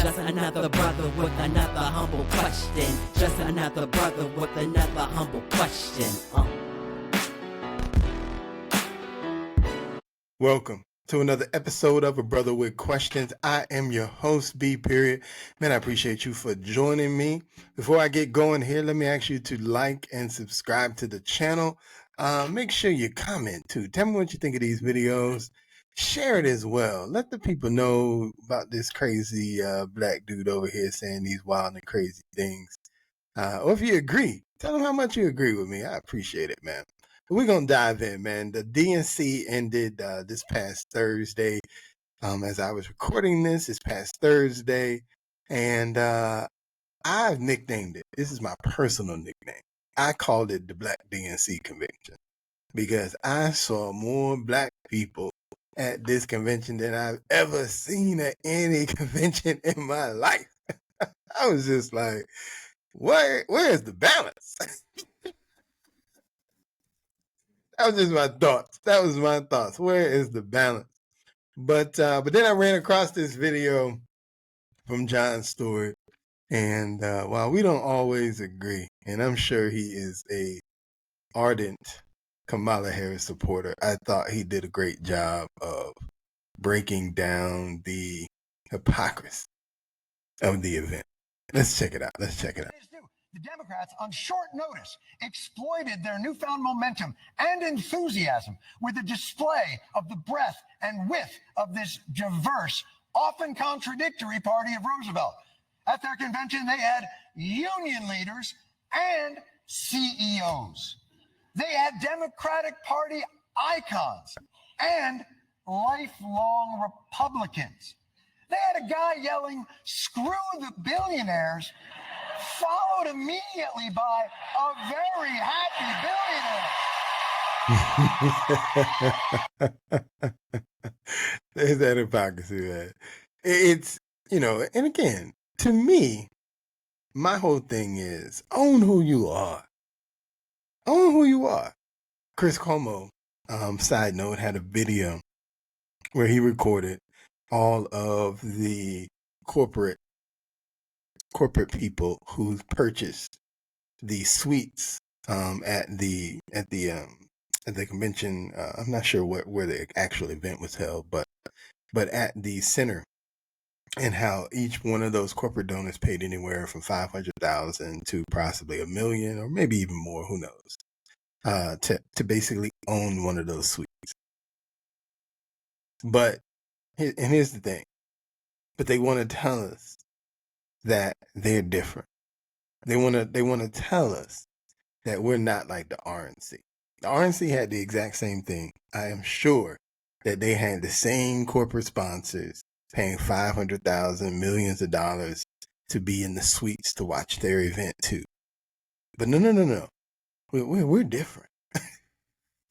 Just another brother with another humble question. Just another brother with another humble question. Welcome to another episode of A Brother with Questions. I am your host, B. Period. Man, I appreciate you for joining me. Before I get going here, let me ask you to like and subscribe to the channel. Make sure you comment too. Tell me what you think of these videos. Share it as well. Let the people know about this crazy black dude over here saying these wild and crazy things. Or if you agree, tell them how much you agree with me. I appreciate it, man. We're going to dive in, man. The DNC ended this past Thursday. As I was recording this past Thursday. And I've nicknamed it. This is my personal nickname. I called it the Black DNC convention because I saw more black people at this convention than I've ever seen at any convention in my life. I was just like, where's the balance? That was just my thoughts. That was my thoughts. Where is the balance? But then I ran across this video from Jon Stewart, and while we don't always agree, and I'm sure he is a ardent Kamala Harris supporter, I thought he did a great job of breaking down the hypocrisy of the event. Let's check it out. The Democrats, on short notice, exploited their newfound momentum and enthusiasm with a display of the breadth and width of this diverse, often contradictory party of Roosevelt. At their convention, they had union leaders and CEOs. They had Democratic Party icons and lifelong Republicans. They had a guy yelling, "Screw the billionaires," followed immediately by a very happy billionaire. There's that hypocrisy, man. It's, and again, to me, my whole thing is own who you are. Own who you are. Chris Cuomo, side note, had a video where he recorded all of the corporate people who purchased the suites at the convention. I'm not sure where the actual event was held, but at the center, and how each one of those corporate donors paid anywhere from $500,000 to possibly $1 million, or maybe even more. Who knows? To basically own one of those suites. But here's the thing. But they want to tell us that they're different. They want to tell us that we're not like the RNC. The RNC had the exact same thing. I am sure that they had the same corporate sponsors paying $500,000, millions of dollars to be in the suites to watch their event too. But no. We're different.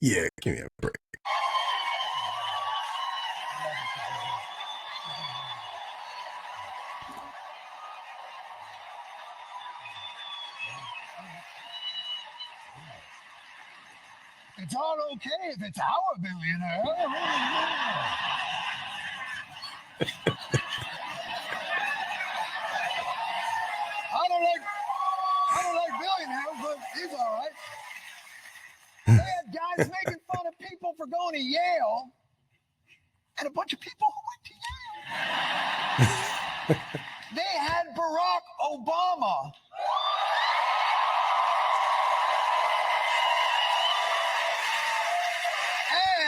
Yeah, give me a break. It's all okay if it's our billionaire. I don't like billionaires, but he's all right. They had guys making fun of people for going to Yale, and a bunch of people who went to Yale. They had Barack Obama.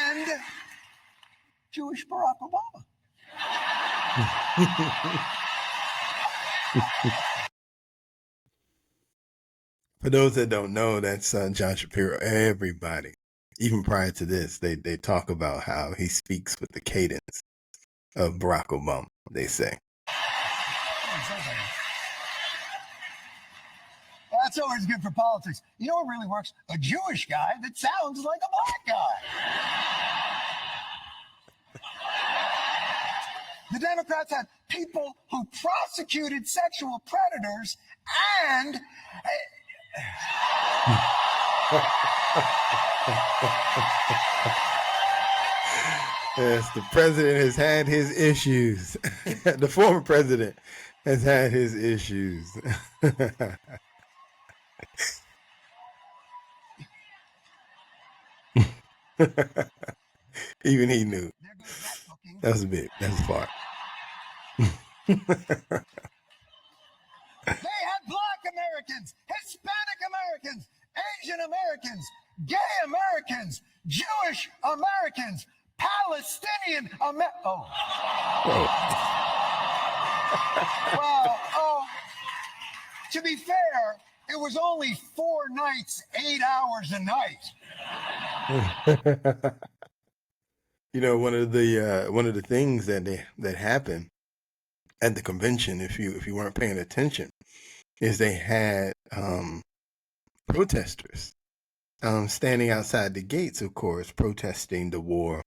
And Jewish Barack Obama. For those that don't know, that's John Shapiro. Everybody, even prior to this, they talk about how he speaks with the cadence of Barack Obama, they say. Well, that's always good for politics. You know what really works? A Jewish guy that sounds like a black guy. The Democrats had people who prosecuted sexual predators and... Yes, the president has had his issues. The former president has had his issues. Even he knew. There goes that booking. That was big. That was far. They had Black Americans, Hispanic Americans, Asian Americans, gay Americans, Jewish Americans, Palestinian Well, to be fair, it was only 4 nights, 8 hours a night. You know, one of the things that happened at the convention, if you weren't paying attention, is they had protesters standing outside the gates, of course, protesting the war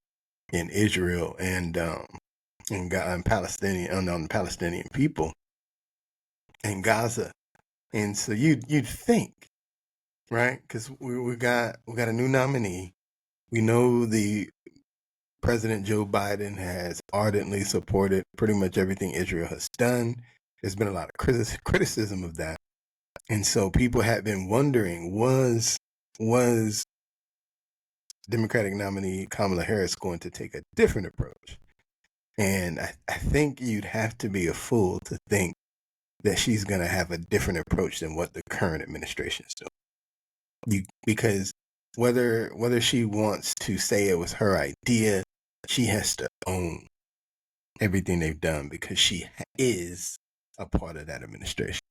in Israel and Palestinian Palestinian people in Gaza. And so you'd think, right? Because we got a new nominee. We know the President Joe Biden has ardently supported pretty much everything Israel has done. There's been a lot of criticism of that. And so people had been wondering, was Democratic nominee Kamala Harris going to take a different approach? And I think you'd have to be a fool to think that she's going to have a different approach than what the current administration is doing. Because whether she wants to say it was her idea, she has to own everything they've done because she is a part of that administration.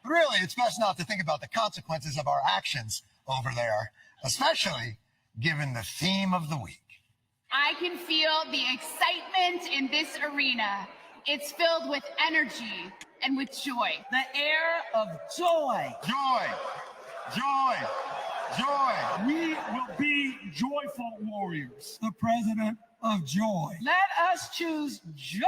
Really, it's best not to think about the consequences of our actions over there, especially given the theme of the week. I can feel the excitement in this arena. It's filled with energy and with joy. The air of joy. Joy, joy, joy. We will be joyful warriors. The president of joy. Let us choose joy.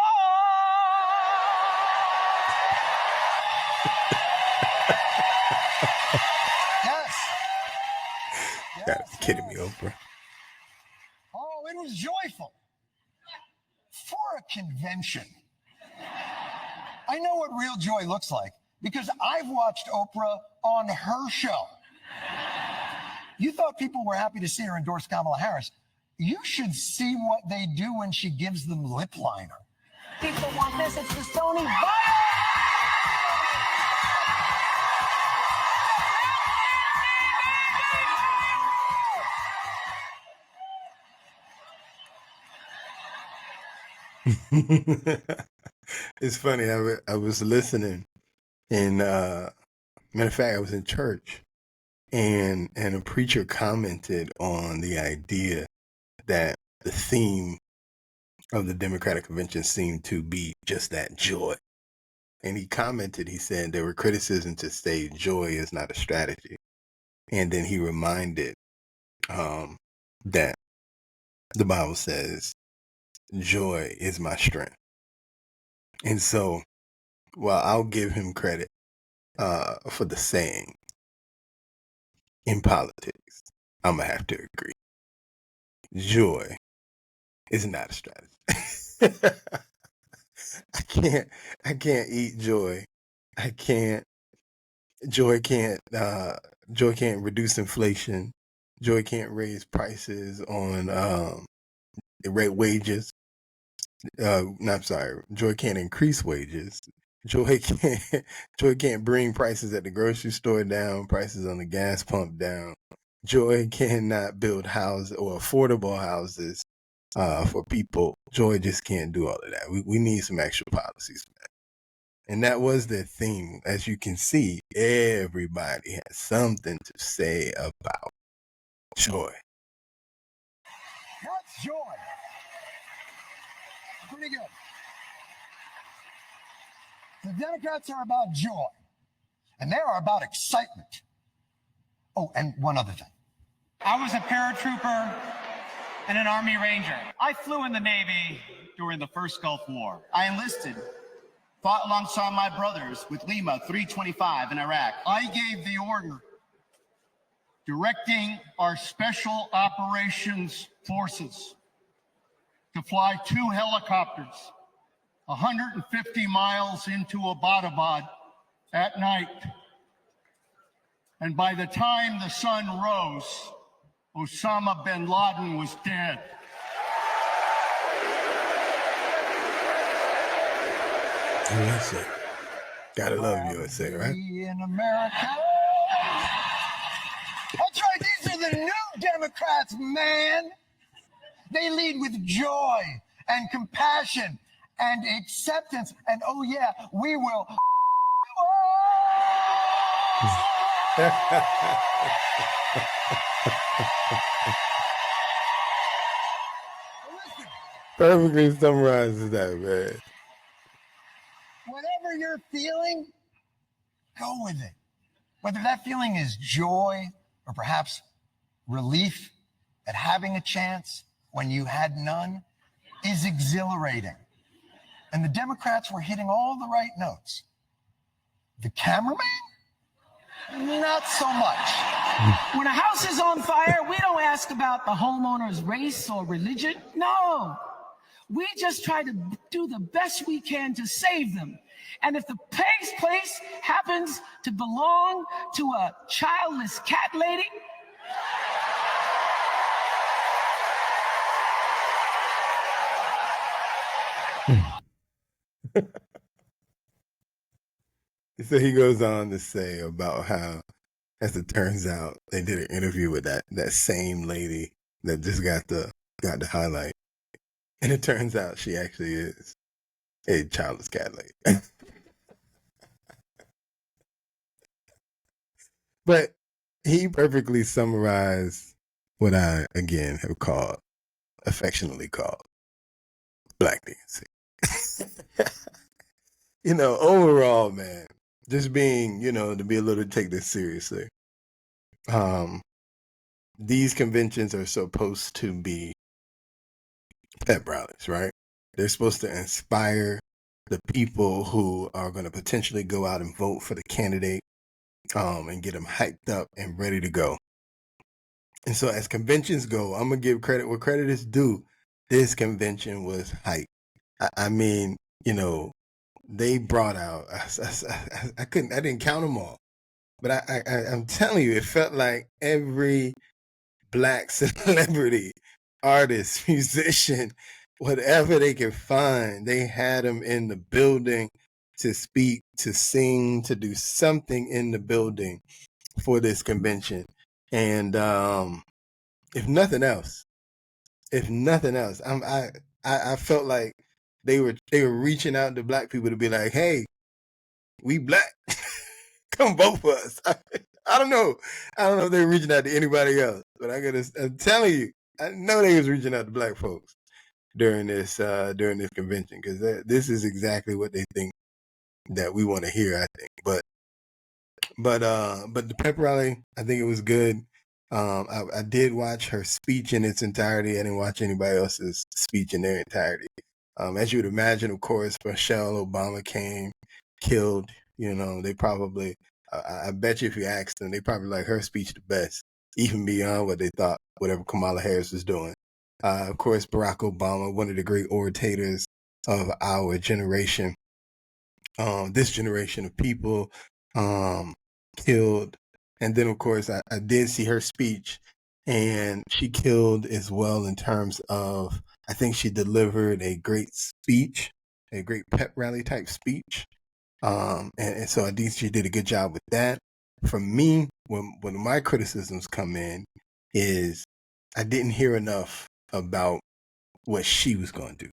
Yes. Gotta be kidding me, Oprah. Oh, it was joyful. For a convention. I know what real joy looks like because I've watched Oprah on her show. You thought people were happy to see her endorse Kamala Harris. You should see what they do when she gives them lip liner. People want this. It's the Sony Bible. It's funny. I was listening, and matter of fact, I was in church, and a preacher commented on the idea that the theme of the Democratic convention seemed to be just that, joy. And he commented, he said there were criticisms to say joy is not a strategy, and then he reminded that the Bible says joy is my strength. And so, while I'll give him credit for the saying, in politics, I'm gonna have to agree. Joy is not a strategy. I can't eat joy. Joy can't reduce inflation. Joy can't raise prices on wages. Joy can't increase wages. Joy can't bring prices at the grocery store down, prices on the gas pump down. Joy cannot build houses or affordable houses for people. Joy just can't do all of that. We need some actual policies for that. And that was the theme. As you can see, everybody has something to say about joy. That's joy. Pretty good. The Democrats are about joy, and they are about excitement. Oh, and one other thing. I was a paratrooper and an Army Ranger. I flew in the Navy during the first Gulf War. I enlisted, fought alongside my brothers with Lima 325 in Iraq. I gave the order Directing our Special Operations Forces. to fly 2 helicopters 150 miles into Abbottabad at night. And by the time the sun rose, Osama bin Laden was dead. USA. Gotta love USA, right? In America. That's right, these are the new Democrats, man. They lead with joy and compassion and acceptance. And oh yeah, we will. Perfectly summarizes that, man. Whatever you're feeling, go with it. Whether that feeling is joy or perhaps relief at having a chance when you had none is exhilarating. And the Democrats were hitting all the right notes. The cameraman? Not so much. When a house is on fire, we don't ask about the homeowner's race or religion. No. We just try to do the best we can to save them. And if the place happens to belong to a childless cat lady, So he goes on to say about how, as it turns out, they did an interview with that same lady that just got the highlight, and it turns out she actually is a childless cat lady. But he perfectly summarized what I again have affectionately called Black DNC. Overall, man, just being, to be a little take this seriously. These conventions are supposed to be pep rallies, right? They're supposed to inspire the people who are going to potentially go out and vote for the candidate, and get them hyped up and ready to go. And so as conventions go, I'm going to give credit where credit is due. This convention was hype. I mean, they brought out, I didn't count them all, but I'm telling you, it felt like every Black celebrity, artist, musician, whatever they could find, they had them in the building to speak, to sing, to do something in the building for this convention. And if nothing else, I felt like they were reaching out to Black people to be like, hey, we Black, come vote for us. I don't know if they were reaching out to anybody else, but I'm telling you, I know they was reaching out to Black folks during this convention, because this is exactly what they think that we want to hear, I think. But the pep rally, I think it was good. I did watch her speech in its entirety. I didn't watch anybody else's speech in their entirety. As you would imagine, of course, Michelle Obama came, killed. They probably, I bet you if you asked them, they probably like her speech the best, even beyond what they thought, whatever Kamala Harris was doing. Of course, Barack Obama, one of the great orators of our generation, this generation of people, killed. And then, of course, I did see her speech, and she killed as well in terms of, I think she delivered a great speech, a great pep rally type speech. And so I think she did a good job with that. For me, when my criticisms come in, is I didn't hear enough about what she was going to do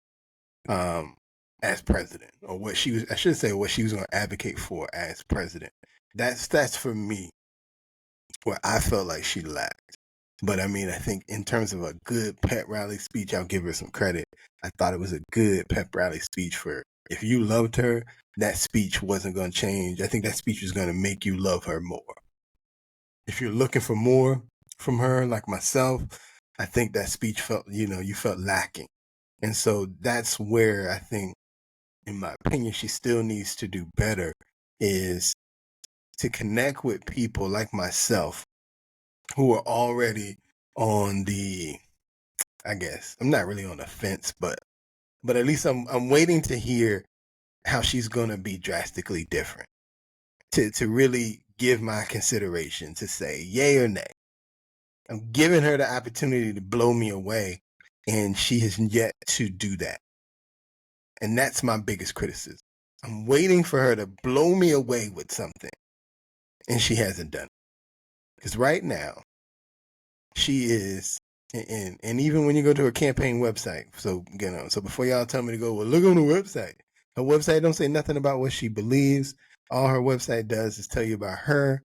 as president, or what she was going to advocate for as president. That's for me where I felt like she lacked. But I mean, I think in terms of a good pep rally speech, I'll give her some credit. I thought it was a good pep rally speech for, if you loved her, that speech wasn't going to change. I think that speech was going to make you love her more. If you're looking for more from her, like myself, I think that speech you felt lacking. And so that's where I think, in my opinion, she still needs to do better, is to connect with people like myself who are already on the, I guess. I'm not really on the fence, but at least I'm waiting to hear how she's going to be drastically different, to really give my consideration, to say yay or nay. I'm giving her the opportunity to blow me away, and she has yet to do that. And that's my biggest criticism. I'm waiting for her to blow me away with something, and she hasn't done it. Because right now, she is, and even when you go to her campaign website, so before y'all tell me to go, well, look on the website. Her website don't say nothing about what she believes. All her website does is tell you about her,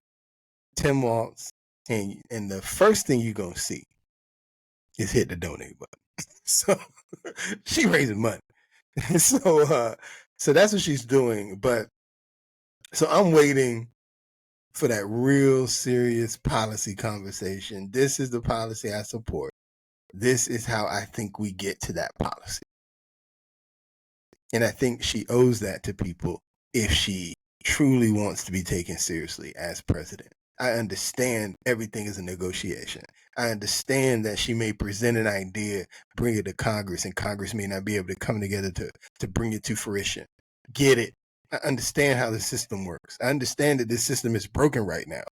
Tim Walz, and the first thing you're going to see is hit the donate button. So she raising money. So that's what she's doing. But so I'm waiting for that real serious policy conversation. This is the policy I support. This is how I think we get to that policy. And I think she owes that to people if she truly wants to be taken seriously as president. I understand everything is a negotiation. I understand that she may present an idea, bring it to Congress, and Congress may not be able to come together to bring it to fruition. Get it. I understand how the system works. I understand that this system is broken right now.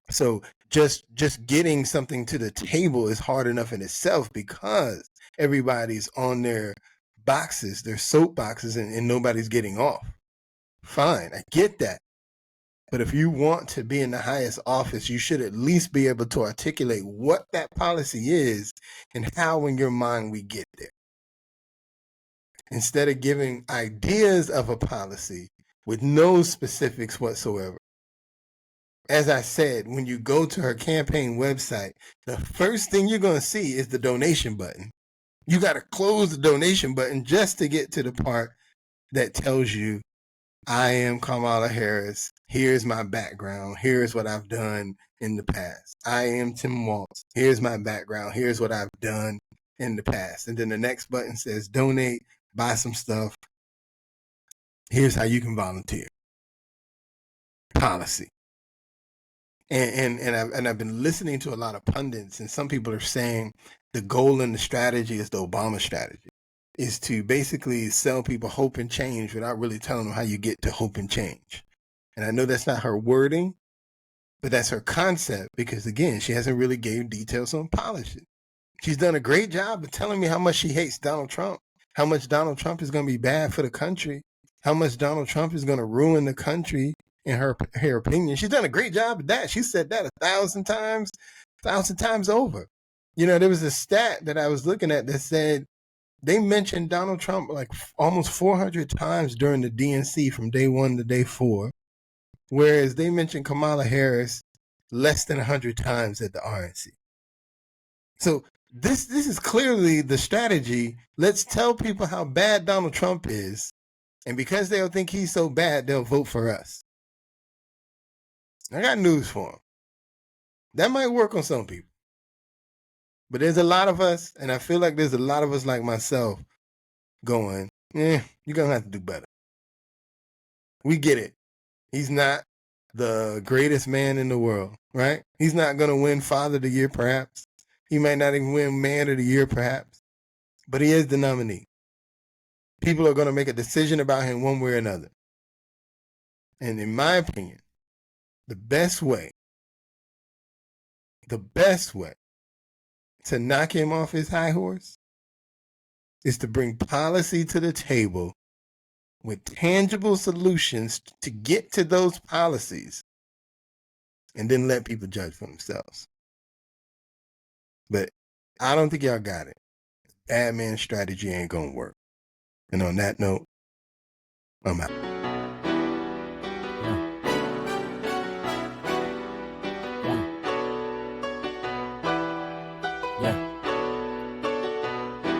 So just getting something to the table is hard enough in itself because everybody's on their boxes, their soapboxes, and nobody's getting off. Fine, I get that. But if you want to be in the highest office, you should at least be able to articulate what that policy is and how in your mind we get there. Instead of giving ideas of a policy with no specifics whatsoever. As I said, when you go to her campaign website, the first thing you're going to see is the donation button. You got to close the donation button just to get to the part that tells you, I am Kamala Harris. Here's my background. Here's what I've done in the past. I am Tim Walz. Here's my background. Here's what I've done in the past. And then the next button says donate, buy some stuff. Here's how you can volunteer. Policy. And I've been listening to a lot of pundits, and some people are saying the goal and the strategy is the Obama strategy, is to basically sell people hope and change without really telling them how you get to hope and change. And I know that's not her wording, but that's her concept because, again, she hasn't really gave details on policy. She's done a great job of telling me how much she hates Donald Trump, how much Donald Trump is going to be bad for the country, how much Donald Trump is going to ruin the country. In her opinion, she's done a great job of that. She said that 1,000 times over. You know, there was a stat that I was looking at that said they mentioned Donald Trump like almost 400 times during the DNC from day 1 to day 4, whereas they mentioned Kamala Harris less than 100 times at the RNC. So this is clearly the strategy. Let's tell people how bad Donald Trump is, and because they'll think he's so bad, they'll vote for us. I got news for him. That might work on some people. But there's a lot of us, and I feel like there's a lot of us like myself going, you're going to have to do better. We get it. He's not the greatest man in the world, right? He's not going to win Father of the Year, perhaps. He might not even win Man of the Year, perhaps. But he is the nominee. People are going to make a decision about him one way or another. And in my opinion, the best way to knock him off his high horse is to bring policy to the table with tangible solutions to get to those policies and then let people judge for themselves. But I don't think y'all got it. Bad man strategy ain't gonna work. And on that note, I'm out.